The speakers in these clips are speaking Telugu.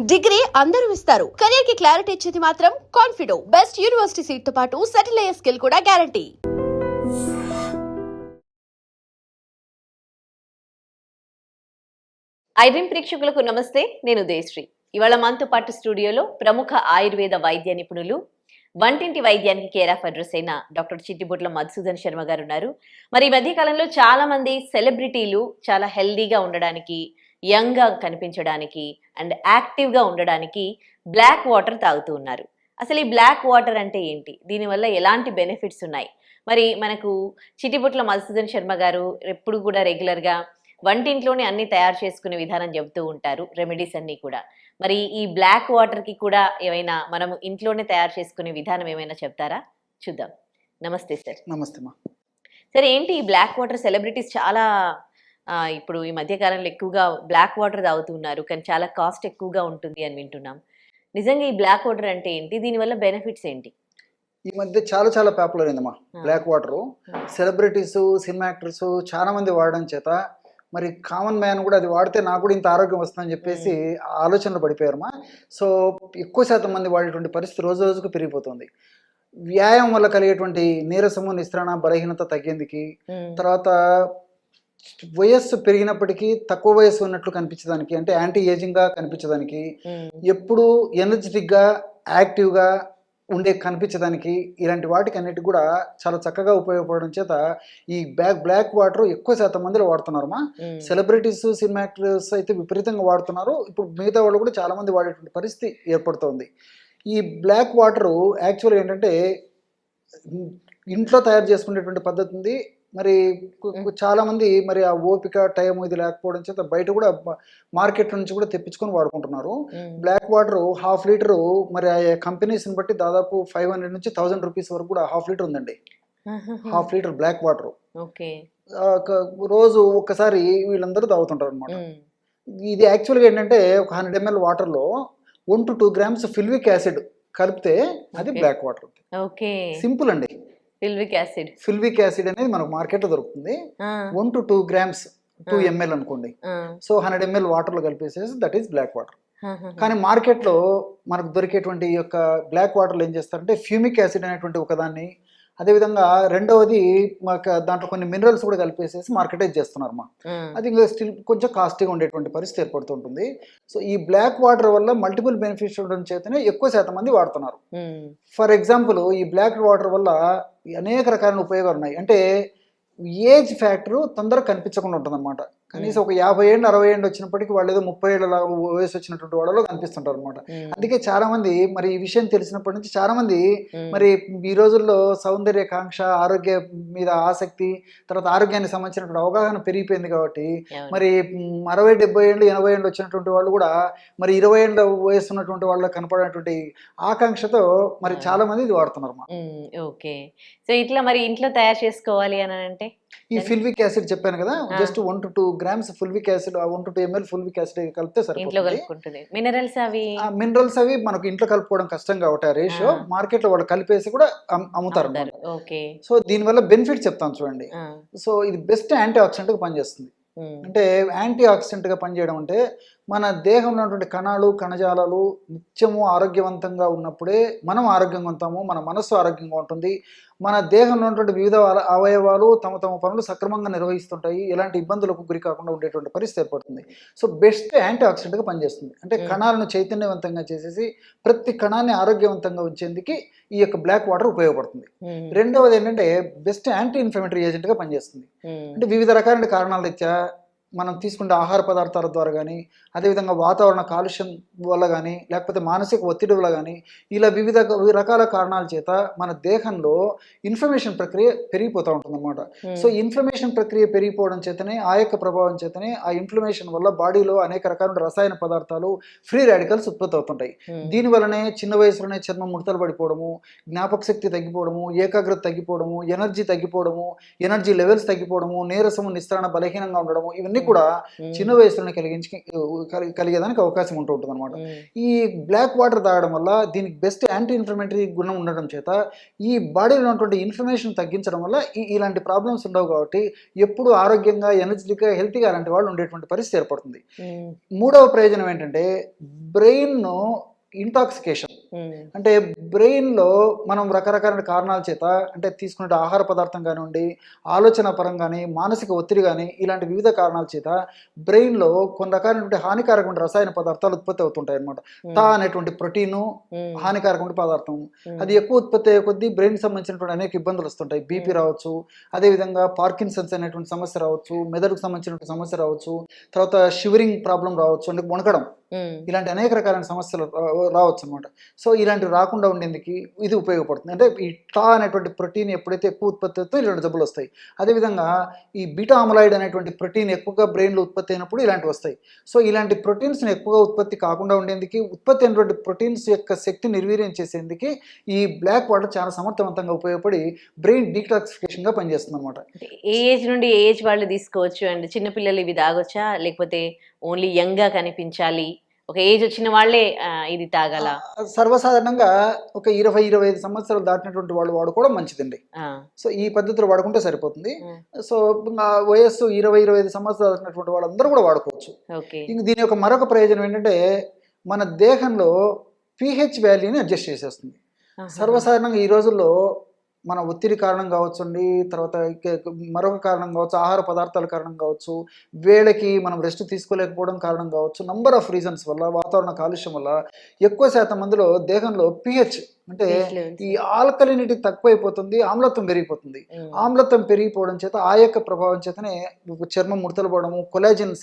డిగ్రీ అందరూ ఇస్తారు. కెరీర్ కి క్లారిటీ ఇచ్చేది మాత్రం కాన్ఫిడో. బెస్ట్ యూనివర్సిటీ సీట్ తో పాటు సెటిల్ అయ్యే స్కిల్ కూడా గ్యారంటీ. ఐడ్రీమ్ ప్రేక్షకులకు నమస్తే. నేను ఉదయశ్రీ. ఇవాళ మనతో పాటు స్టూడియోలో ప్రముఖ ఆయుర్వేద వైద్య నిపుణులు, వంటింటి వైద్యానికి కేర్ ఆఫ్ అడ్రస్ అయిన డాక్టర్ చిట్టిబొట్ల మధుసూదన్ శర్మ గారు ఉన్నారు. మరి ఈ మధ్య కాలంలో చాలా మంది సెలబ్రిటీలు చాలా హెల్దీగా ఉండడానికి, యంగ్ గా కనిపించడానికి అండ్ యాక్టివ్ గా ఉండడానికి బ్లాక్ వాటర్ తాగుతూ ఉన్నారు. అసలు ఈ బ్లాక్ వాటర్ అంటే ఏంటి, దీనివల్ల ఎలాంటి బెనిఫిట్స్ ఉన్నాయి? మరి మనకు చిట్టిబొట్ల మధుసూదన్ శర్మ గారు ఎప్పుడు కూడా రెగ్యులర్ గా వంటింట్లోనే అన్ని తయారు చేసుకునే విధానం చెబుతూ ఉంటారు, రెమెడీస్ అన్ని కూడా. మరి ఈ బ్లాక్ వాటర్ కి కూడా ఏమైనా మనం ఇంట్లోనే తయారు చేసుకునే విధానం ఏమైనా చెప్తారా? చూద్దాం. నమస్తే సార్. నమస్తే మా. సరే, ఏంటి ఈ బ్లాక్ వాటర్? సెలబ్రిటీస్ చాలా ఇప్పుడు ఈ మధ్య కాలంలో ఎక్కువగా బ్లాక్ వాటర్ తాగుతున్నారు, కానీ చాలా కాస్ట్ ఎక్కువగా ఉంటుంది అని వింటున్నాం. నిజంగా ఈ బ్లాక్ వాటర్ అంటే ఏంటి, దీనివల్ల బెనిఫిట్స్ ఏంటి? ఈ మధ్య చాలా పాపులర్ అయిందమ్మా black water. Celebrities, cinema actors చాలా మంది వాడడం చేత మరి కామన్ మ్యాన్ కూడా అది వాడితే నాకు కూడా ఇంత ఆరోగ్యం వస్తుందని చెప్పేసి ఆలోచనలు పడిపోయారమ్మా. సో ఎక్కువ శాతం మంది వాడేటువంటి పరిస్థితి రోజు రోజుకు పెరిగిపోతుంది. వ్యాయామం వల్ల కలిగేటువంటి నీరసము, నిస్త్రణ, బలహీనత తగ్గేందుకు, తర్వాత వయస్సు పెరిగినప్పటికీ తక్కువ వయస్సు ఉన్నట్లు కనిపించడానికి, అంటే యాంటీ ఏజింగ్గా కనిపించడానికి, ఎప్పుడు ఎనర్జెటిక్గా యాక్టివ్గా ఉండే కనిపించడానికి, ఇలాంటి వాటికి అన్నిటి కూడా చాలా చక్కగా ఉపయోగపడడం చేత ఈ బ్లాక్ వాటర్ ఎక్కువ శాతం మందిలో వాడుతున్నారమ్మా. సెలబ్రిటీస్, సినిమా యాక్టర్స్ అయితే విపరీతంగా వాడుతున్నారు. ఇప్పుడు మిగతా వాళ్ళు కూడా చాలా మంది వాడేటువంటి పరిస్థితి ఏర్పడుతోంది. ఈ బ్లాక్ వాటర్ యాక్చువల్గా ఏంటంటే ఇంట్లో తయారు చేసుకునేటువంటి పద్ధతి ఉంది. మరి చాలా మంది మరి ఆ ఓపిక, టైం ఇది లేకపోవడం చేత బయట కూడా మార్కెట్ నుంచి కూడా తెప్పించుకొని వాడుకుంటున్నారు. బ్లాక్ వాటర్ ½ లీటరు మరి ఆ కంపెనీస్ని బట్టి దాదాపు 500 నుంచి 1000 రూపీస్ వరకు కూడా ½ లీటర్ ఉందండి. ½ లీటర్ బ్లాక్ వాటర్ రోజు ఒక్కసారి వీళ్ళందరూ తాగుతుంటారు అనమాట. ఇది యాక్చువల్గా ఏంటంటే ఒక 100 ml వాటర్లో 1 to 2 grams ఫిల్విక్ యాసిడ్ కలిపితే అది బ్లాక్ వాటర్. సింపుల్ అండి. ఫిల్విక్ యాసిడ్ అనేది మనకు మార్కెట్లో దొరుకుతుంది. 1 to 2 grams 2 ml అనుకోండి. సో 100 ml వాటర్లో కలిపేసేసి దట్ ఈస్ బ్లాక్ వాటర్. కానీ మార్కెట్లో మనకు దొరికేటువంటి ఈ యొక్క బ్లాక్ వాటర్లో ఏం చేస్తారంటే ఫ్యూమిక్ యాసిడ్ అనేటువంటి ఒకదాన్ని, అదేవిధంగా రెండవది దాంట్లో కొన్ని మినరల్స్ కూడా కలిపేసేసి మార్కెటైజ్ చేస్తున్నారు మా. అది ఇంకా స్టిల్ కొంచెం కాస్ట్లీగా ఉండేటువంటి పరిస్థితి ఏర్పడుతుంటుంది. సో ఈ బ్లాక్ వాటర్ వల్ల మల్టిపుల్ బెనిఫిట్స్ ఉండడం చేతనే ఎక్కువ శాతం మంది వాడుతున్నారు. ఫర్ ఎగ్జాంపుల్ ఈ బ్లాక్ వాటర్ వల్ల అనేక రకాలైన ఉపయోగాలు ఉన్నాయి. అంటే ఏజ్ ఫ్యాక్టర్ తొందరగా కనిపించకుండా ఉంటుంది అనమాట. కనీసం ఒక 50 ఏళ్ళు 60 ఏళ్ళు వచ్చినప్పటికీ వాళ్ళు ఏదో 30 ఏళ్ళ వయసు వచ్చినటువంటి వాళ్ళలో కనిపిస్తుంటారు అనమాట. అందుకే చాలా మంది మరి ఈ విషయం తెలిసినప్పటి నుంచి చాలా మంది మరి ఈ రోజుల్లో సౌందర్య కాంక్ష, ఆరోగ్య మీద ఆసక్తి, తర్వాత ఆరోగ్యానికి సంబంధించినటువంటి అవగాహన పెరిగిపోయింది కాబట్టి మరి 60, 70 ఏళ్ళు 80 ఏళ్ళు వచ్చినటువంటి వాళ్ళు కూడా మరి 20 ఏళ్ళ వయసు ఉన్నటువంటి వాళ్ళు కనపడేటువంటి ఆకాంక్షతో మరి చాలా మంది ఇది వాడుతున్నారు. ఓకే, సో ఇట్లా మరి ఇంట్లో తయారు చేసుకోవాలి అని అంటే ఈ ఫిల్విక్ యాసిడ్ చెప్పాను కదా, just 1 to 2 grams fulvic acid, 1 to 2 ml fulvic acid కలిపితే సరిపోతుంది. మినరల్స్ అవి మనకు ఇంట్లో కలుపుకోవడం కష్టం కాబట్టి ఆ రేషియో మార్కెట్ లో వాళ్ళు కలిపేసి కూడా అమ్ముతారు. సో దీనివల్ల బెనిఫిట్ చెప్తాను చూడండి. సో ఇది బెస్ట్ యాంటీ ఆక్సిడెంట్ గా పనిచేస్తుంది. అంటే యాంటీ ఆక్సిడెంట్ గా పనిచేయడం అంటే మన దేహంలో ఉన్నటువంటి కణాలు, కణజాలాలు నిత్యము ఆరోగ్యవంతంగా ఉన్నప్పుడే మనం ఆరోగ్యంగా ఉంటాము, మన మనస్సు ఆరోగ్యంగా ఉంటుంది, మన దేహంలో ఉన్నటువంటి వివిధ అవయవాలు తమ పనులు సక్రమంగా నిర్వహిస్తుంటాయి, ఎలాంటి ఇబ్బందులకు గురి కాకుండా ఉండేటువంటి పరిస్థితి ఏర్పడుతుంది. సో బెస్ట్ యాంటీ ఆక్సిడెంట్గా పనిచేస్తుంది. అంటే కణాలను చైతన్యవంతంగా చేసేసి ప్రతి కణాన్ని ఆరోగ్యవంతంగా ఉంచేందుకు ఈ యొక్క బ్లాక్ వాటర్ ఉపయోగపడుతుంది. రెండవది ఏంటంటే బెస్ట్ యాంటీ ఇన్ఫ్లమేటరీ ఏజెంట్గా పనిచేస్తుంది. అంటే వివిధ రకాలైన కారణాల రీత్యా మనం తీసుకునే ఆహార పదార్థాల ద్వారా కానీ, అదేవిధంగా వాతావరణ కాలుష్యం వల్ల కానీ, లేకపోతే మానసిక ఒత్తిడి వల్ల కానీ, ఇలా వివిధ రకాల కారణాల చేత మన దేహంలో ఇన్ఫ్లమేషన్ ప్రక్రియ పెరిగిపోతూ ఉంటుంది అనమాట. సో ఇన్ఫ్లమేషన్ ప్రక్రియ పెరిగిపోవడం చేతనే, ఆ యొక్క ప్రభావం చేతనే ఆ ఇన్ఫ్లమేషన్ వల్ల బాడీలో అనేక రకాల రసాయన పదార్థాలు, ఫ్రీ రాడికల్స్ ఉత్పత్తి అవుతుంటాయి. దీనివల్లనే చిన్న వయసులోనే చర్మం ముడతలు పడిపోవడము, జ్ఞాపక శక్తి తగ్గిపోవడము, ఏకాగ్రత తగ్గిపోవడము, ఎనర్జీ తగ్గిపోవడము, ఎనర్జీ లెవెల్స్ తగ్గిపోవడము, నీరసము, నిస్త్రణ, బలహీనంగా ఉండడము, ఇవన్నీ ఇవన్నీ కూడా చిన్న వయసులోనే కలిగేదానికి అవకాశం ఉంటుంది అనమాట. ఈ బ్లాక్ వాటర్ తాగడం వల్ల దీనికి బెస్ట్ యాంటీ ఇన్ఫ్లమేటరీ గుణం ఉండడం చేత ఈ బాడీలో ఉన్నటువంటి ఇన్ఫ్లమేషన్ తగ్గించడం వల్ల ఇలాంటి ప్రాబ్లమ్స్ ఉండవు. కాబట్టి ఎప్పుడు ఆరోగ్యంగా ఎనర్జెటిక్గా హెల్తీగా అలాంటి వాళ్ళు ఉండేటువంటి పరిస్థితి ఏర్పడుతుంది. మూడవ ప్రయోజనం ఏంటంటే బ్రెయిన్ ఇంటాక్సికేషన్. అంటే బ్రెయిన్లో మనం రకరకాల కారణాల చేత అంటే తీసుకునే ఆహార పదార్థం కానివ్వండి, ఆలోచన పరంగా కానీ, మానసిక ఒత్తిడి కానీ, ఇలాంటి వివిధ కారణాల చేత బ్రెయిన్లో కొన్ని రకాలైనటువంటి హానికారకమైన రసాయన పదార్థాలు ఉత్పత్తి అవుతుంటాయి అనమాట. అనేటువంటి ప్రోటీను హానికారకమైన పదార్థం అది ఎక్కువ ఉత్పత్తి అయ్యే కొద్దీ బ్రెయిన్ సంబంధించినటువంటి అనేక ఇబ్బందులు వస్తుంటాయి. బీపీ రావచ్చు, అదేవిధంగా పార్కిన్సన్స్ అనేటువంటి సమస్య రావచ్చు, మెదడుకు సంబంధించినటువంటి సమస్య రావచ్చు, తర్వాత షివరింగ్ ప్రాబ్లం రావచ్చు, అంటే వణకడం, ఇలాంటి అనేక రకాలైన సమస్యలు రావచ్చు అనమాట. సో ఇలాంటివి రాకుండా ఉండేందుకు ఇది ఉపయోగపడుతుంది. అంటే ఈ అనేటువంటి ప్రోటీన్ ఎప్పుడైతే ఎక్కువ ఉత్పత్తి అవుతుందో ఇలాంటి జబ్బులు వస్తాయి. అదేవిధంగా ఈ బీటా అమలాయిడ్ అనేటువంటి ప్రోటీన్ ఎక్కువగా బ్రెయిన్లో ఉత్పత్తి అయినప్పుడు ఇలాంటివి వస్తాయి. సో ఇలాంటి ప్రోటీన్స్ని ఎక్కువగా ఉత్పత్తి కాకుండా ఉండేందుకు, ఉత్పత్తి అయినటువంటి ప్రోటీన్స్ యొక్క శక్తి నిర్వీర్యం చేసేందుకు ఈ బ్లాక్ వాటర్ చాలా సమర్థవంతంగా ఉపయోగపడి బ్రెయిన్ డీటాక్సిఫికేషన్గా పనిచేస్తుంది అనమాట. ఏ ఏజ్ నుండి ఏ ఏజ్ వాళ్ళు తీసుకోవచ్చు? అండ్ చిన్నపిల్లలు ఇవి తాగొచ్చా, లేకపోతే ఓన్లీ యంగ్గా కనిపించాలి, ఒక ఏజ్ వచ్చిన వాళ్ళే ఇది తాగాల? సర్వసాధారణంగా ఒక 20-25 సంవత్సరాలు దాటినటువంటి వాళ్ళు వాడుకోవడం మంచిదండి. సో ఈ పద్ధతిలో వాడుకుంటే సరిపోతుంది. సో వయస్సు 20-25 సంవత్సరాలు దాటినటువంటి వాళ్ళందరూ కూడా వాడుకోవచ్చు. ఇంక దీని యొక్క మరొక ప్రయోజనం ఏంటంటే మన దేహంలో pH వాల్యూని అడ్జస్ట్ చేసేస్తుంది. సర్వసాధారణంగా ఈ రోజుల్లో మన ఒత్తిడి కారణం కావచ్చండి, తర్వాత మరొక కారణం కావచ్చు, ఆహార పదార్థాల కారణం కావచ్చు, వేళకి మనం రెస్ట్ తీసుకోలేకపోవడం కారణం కావచ్చు, నంబర్ ఆఫ్ రీజన్స్ వల్ల, వాతావరణ కాలుష్యం వల్ల ఎక్కువ శాతం మందిలో దేహంలో pH అంటే ఈ ఆల్కలినిటీ తక్కువైపోతుంది, ఆమ్లత్వం పెరిగిపోతుంది. ఆమ్లత్వం పెరిగిపోవడం చేత ఆ యొక్క ప్రభావం చేతనే చర్మం ముడతలు పోవడము, కొలాజిన్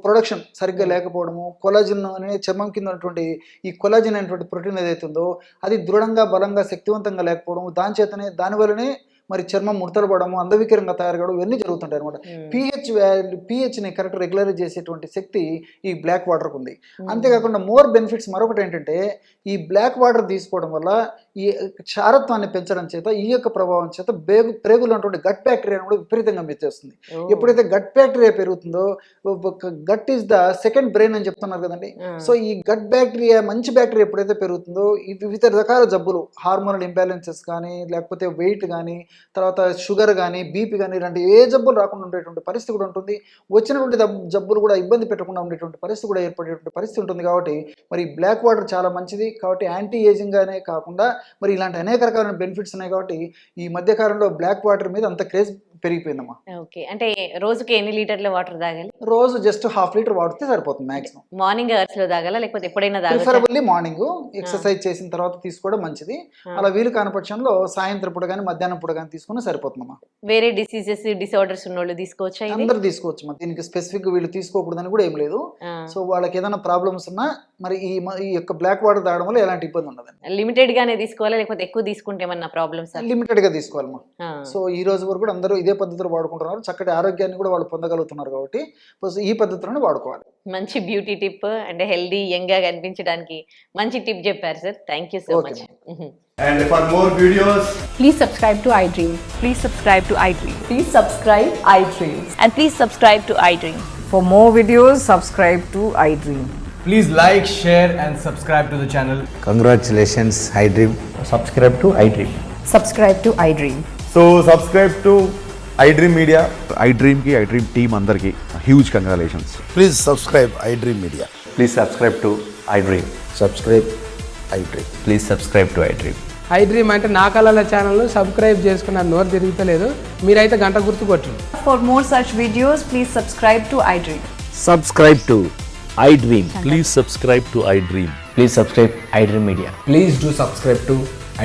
ప్రొడక్షన్ సరిగ్గా లేకపోవడము, కొలాజిన్ అనే చర్మం కింద ఉన్నటువంటి ఈ కొలాజిన్ అనేటువంటి ప్రోటీన్ ఏదైతే ఉందో అది దృఢంగా, బలంగా, శక్తివంతంగా లేకపోవడము, దానివల్లనే మరి చర్మం ముడతలు పడము, అందవికరంగా తయారు కావడం, ఇవన్నీ జరుగుతుంటాయి అనమాట. pHని కరెక్ట్ రెగ్యులరైజ్ చేసేటువంటి శక్తి ఈ బ్లాక్ వాటర్కి ఉంది. అంతేకాకుండా మోర్ బెనిఫిట్స్ మరొకటి ఏంటంటే ఈ బ్లాక్ వాటర్ తీసుకోవడం వల్ల ఈ క్షారత్వాన్ని పెంచడం చేత ఈ యొక్క ప్రభావం చేత ప్రేగులో ఉన్నటువంటి గట్ బ్యాక్టీరియాను కూడా విపరీతంగా మెచ్చేస్తుంది. ఎప్పుడైతే గట్ బ్యాక్టీరియా పెరుగుతుందో, gut is the second brain అని చెప్తున్నారు కదండి. సో ఈ గట్ బ్యాక్టీరియా, మంచి బ్యాక్టీరియా ఎప్పుడైతే పెరుగుతుందో ఈ వివిధ రకాల జబ్బులు, హార్మోనల్ ఇంబ్యాలెన్సెస్ కానీ, లేకపోతే వెయిట్ కానీ, తర్వాత షుగర్ కానీ, బీపీ కానీ, ఇలాంటి ఏ జబ్బులు రాకుండా ఉండేటువంటి పరిస్థితి కూడా ఉంటుంది. వచ్చినటువంటి జబ్బులు కూడా ఇబ్బంది పెట్టకుండా ఉండేటువంటి పరిస్థితి కూడా ఏర్పడేటువంటి పరిస్థితి ఉంటుంది. కాబట్టి మరి బ్లాక్ వాటర్ చాలా మంచిది. కాబట్టి యాంటీ ఏజింగ్ గానే కాకుండా మరి ఇలాంటి అనేక రకాలైన బెనిఫిట్స్ ఉన్నాయి. కాబట్టి ఈ మధ్య కాలంలో బ్లాక్ వాటర్ మీద అంత క్రేజ్ పెరిగిపోయిందమ్మా. ఓకే, అంటే రోజుకి ఎన్ని లీటర్ల వాటర్ తాగాలి? రోజు జస్ట్ 1/2 లీటర్ వాడితే సరిపోతుంది మాక్సిమం. మార్నింగ్ అవర్స్ లో తాగాలా, లేకపోతే ఎప్పుడైనా తాగాలా? ప్రిఫరబుల్లీ మార్నింగ్ ఎక్సర్సైజ్ చేసిన తర్వాత తీసుకోవడం మంచిది. అలా వీలు కాని పక్షంలో సాయంత్రం పూట కానీ, మధ్యాహ్నం పూట కానీ తీసుకున్నా సరిపోతుందమ్మా. వేరే డిసీజెస్, డిసార్డర్స్ ఉన్నోళ్ళు తీసుకోవచ్చా? అందరూ తీసుకోవచ్చు. దీనికి స్పెసిఫిక్ వీళ్ళు తీసుకోకూడదని కూడా ఏం లేదు. సో వాళ్ళకి ఏదైనా ప్రాబ్లమ్స్ ఉన్నా మరి ఈ యొక్క బ్లాక్ వాటర్ తాగడం వల్ల ఎలాంటి ఇబ్బంది ఉండదు. లిమిటెడ్ గానే తీసుకోవాలా, లేకపోతే ఎక్కువ తీసుకుంటే ఏమన్నా ప్రాబ్లమ్స్? లిమిటెడ్ గా తీసుకోవాలమ్మా. సో ఈ రోజు వరకు కూడా అందరూ ఇదే పద్ధతిలో వాడుకుంటున్నారు. చక్కటి ఆరోగ్యాన్ని కూడా వాళ్ళు పొందగలుగుతున్నారు. కాబట్టి ఈ పద్ధతిలోనే వాడుకోవాలి. మంచి బ్యూటీ టిప్, అంటే హెల్దీ, యంగ్ గా కనిపించడానికి మంచి టిప్ చెప్పారు sir. Thank you so much. And for more videos, please subscribe to iDream. Please subscribe to iDream. Please subscribe iDream. And please subscribe to iDream. For more videos, subscribe to iDream. please like, share and subscribe to the channel. Congratulations, iDream. Subscribe to iDream. Subscribe to iDream. So subscribe to iDream Media. iDream ki, iDream team andarki huge congratulations. Please subscribe iDream Media. Please subscribe to iDream. Subscribe iDream. Please subscribe to iDream. iDream అంటే నా కళల ఛానల్ను సబ్స్క్రైబ్ చేసుకున్న నోరు తిరుగుతలేదు, మీరైతే గంట గుర్తు కొట్టండి. For more such videos, please subscribe to iDream. Subscribe to iDream. Please subscribe to iDream. Please subscribe iDream Media. Please do subscribe to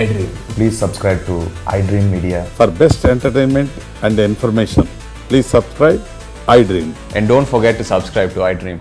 iDream. Please subscribe to iDream Media. For best entertainment and information, please subscribe iDream. And don't forget to subscribe to iDream.